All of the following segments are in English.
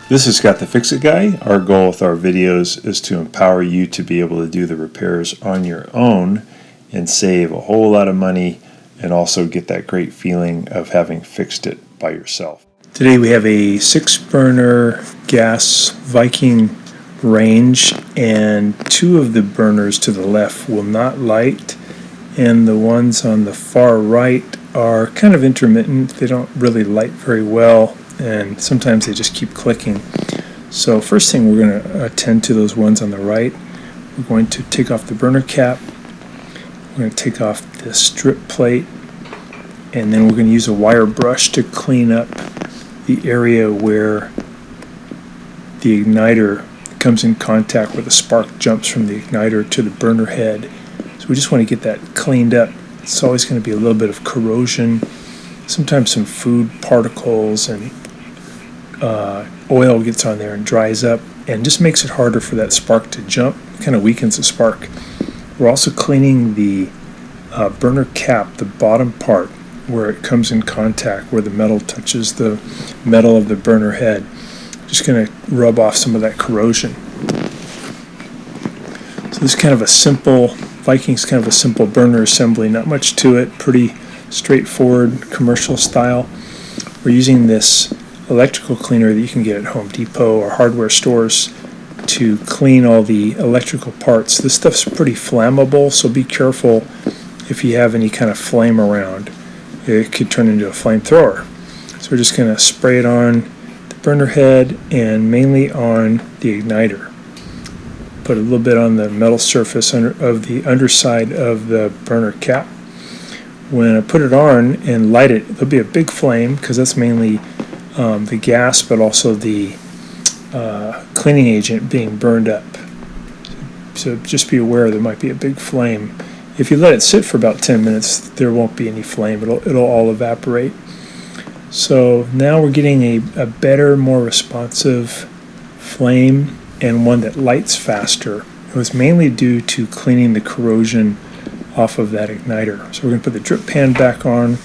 This is Scott the Fix-It Guy. Our goal with our videos is to empower you to be able to do the repairs on your own and save a whole lot of money and also get that great feeling of having fixed it by yourself. Today we have a 6-burner gas Viking range, and 2 of the burners to the left will not light, and the ones on the far right are kind of intermittent. They don't really light very well, and sometimes they just keep clicking. So first thing, we're going to attend to those ones on the right. We're going to take off the burner cap. We're going to take off the strip plate, and then we're going to use a wire brush to clean up the area where the igniter comes in contact, where the spark jumps from the igniter to the burner head. So we just want to get that cleaned up. It's always going to be a little bit of corrosion, sometimes some food particles, and oil gets on there and dries up and just makes it harder for that spark to jump. It kind of weakens the spark. We're also cleaning the burner cap, the bottom part where it comes in contact, where the metal touches the metal of the burner head. Just going to rub off some of that corrosion. So this is kind of a simple, Viking's kind of a simple burner assembly, not much to it, pretty straightforward commercial style. We're using this electrical cleaner that you can get at Home Depot or hardware stores to clean all the electrical parts. This stuff's pretty flammable, so be careful if you have any kind of flame around. It could turn into a flamethrower. So we're just going to spray it on the burner head and mainly on the igniter. Put a little bit on the metal surface of the underside of the burner cap. When I put it on and light it, there'll be a big flame because that's mainly the gas, but also the cleaning agent being burned up. So just be aware there might be a big flame. If you let it sit for about 10 minutes, there won't be any flame. It'll all evaporate. So now we're getting a better, more responsive flame and one that lights faster. It was mainly due to cleaning the corrosion off of that igniter. So we're going to put the drip pan back on.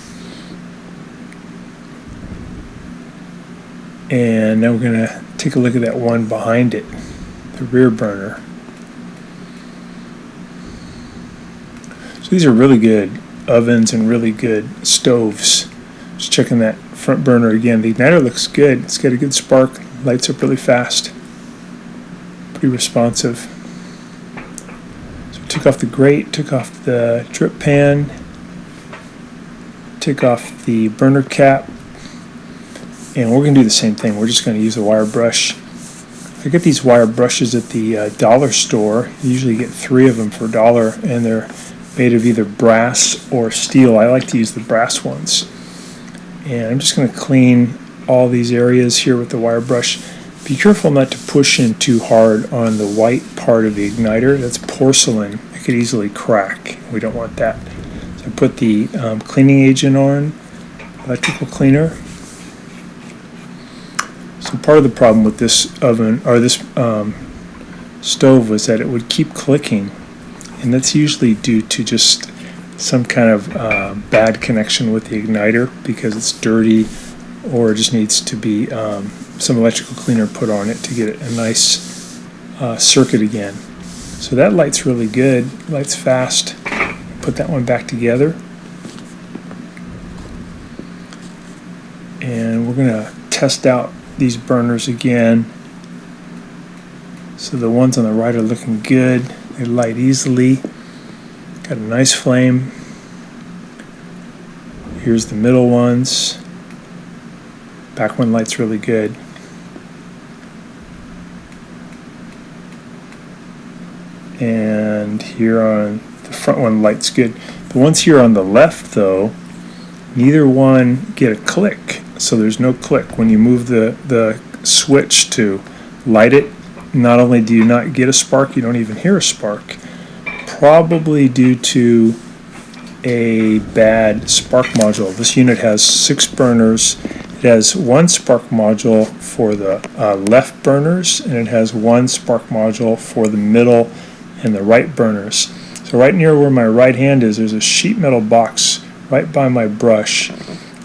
And now we're going to take a look at that one behind it, the rear burner. So these are really good ovens and really good stoves. Just checking that front burner again. The igniter looks good. It's got a good spark, lights up really fast. Pretty responsive. So took off the grate, took off the drip pan, took off the burner cap, and we're going to do the same thing. We're just going to use a wire brush. I get these wire brushes at the dollar store. You usually get 3 of them for $1, and they're made of either brass or steel. I like to use the brass ones. And I'm just going to clean all these areas here with the wire brush. Be careful not to push in too hard on the white part of the igniter. That's porcelain. It could easily crack. We don't want that. So I put the cleaning agent on, electrical cleaner. So part of the problem with this oven, or this stove, was that it would keep clicking. And that's usually due to just some kind of bad connection with the igniter because it's dirty, or it just needs to be some electrical cleaner put on it to get it a nice circuit again. So that lights really good, lights fast. Put that one back together. And we're going to test out these burners again. So the ones on the right are looking good. They light easily. Got a nice flame. Here's the middle ones. Back one lights really good. And here on the front one lights good. The ones here on the left, though, neither one get a click. So there's no click. When you move the switch to light it, not only do you not get a spark, you don't even hear a spark. Probably due to a bad spark module. This unit has 6 burners. It has 1 spark module for the left burners, and it has 1 spark module for the middle and the right burners. So right near where my right hand is, there's a sheet metal box right by my brush,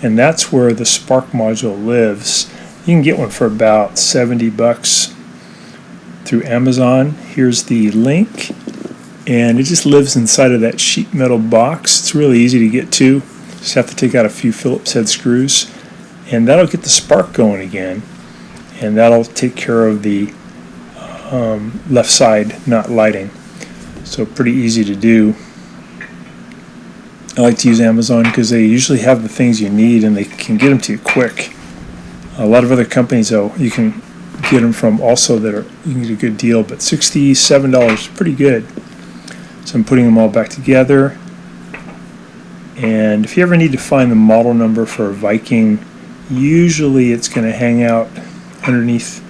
and that's where the spark module lives. You can get one for about $70 through Amazon. Here's the link, and it just lives inside of that sheet metal box. It's really easy to get to. Just have to take out a few Phillips head screws, and that'll get the spark going again, and that'll take care of the left side not lighting. So pretty easy to do. I like to use Amazon because they usually have the things you need and they can get them to you quick. A lot of other companies, though, you can get them from also that are, you can get a good deal, but $67 is pretty good. So I'm putting them all back together. And if you ever need to find the model number for a Viking, usually it's going to hang out underneath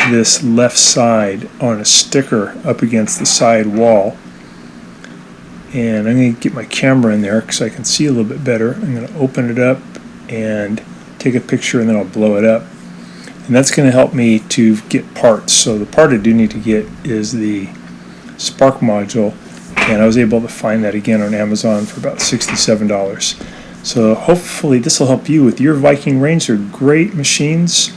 this left side on a sticker up against the side wall. And I'm going to get my camera in there because I can see a little bit better. I'm going to open it up and take a picture, and then I'll blow it up. And that's going to help me to get parts. So the part I do need to get is the spark module, and I was able to find that again on Amazon for about $67. So hopefully this will help you with your Viking range. They're great machines.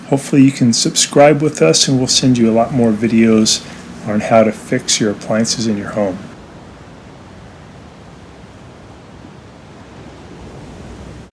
Hopefully you can subscribe with us, and we'll send you a lot more videos on how to fix your appliances in your home.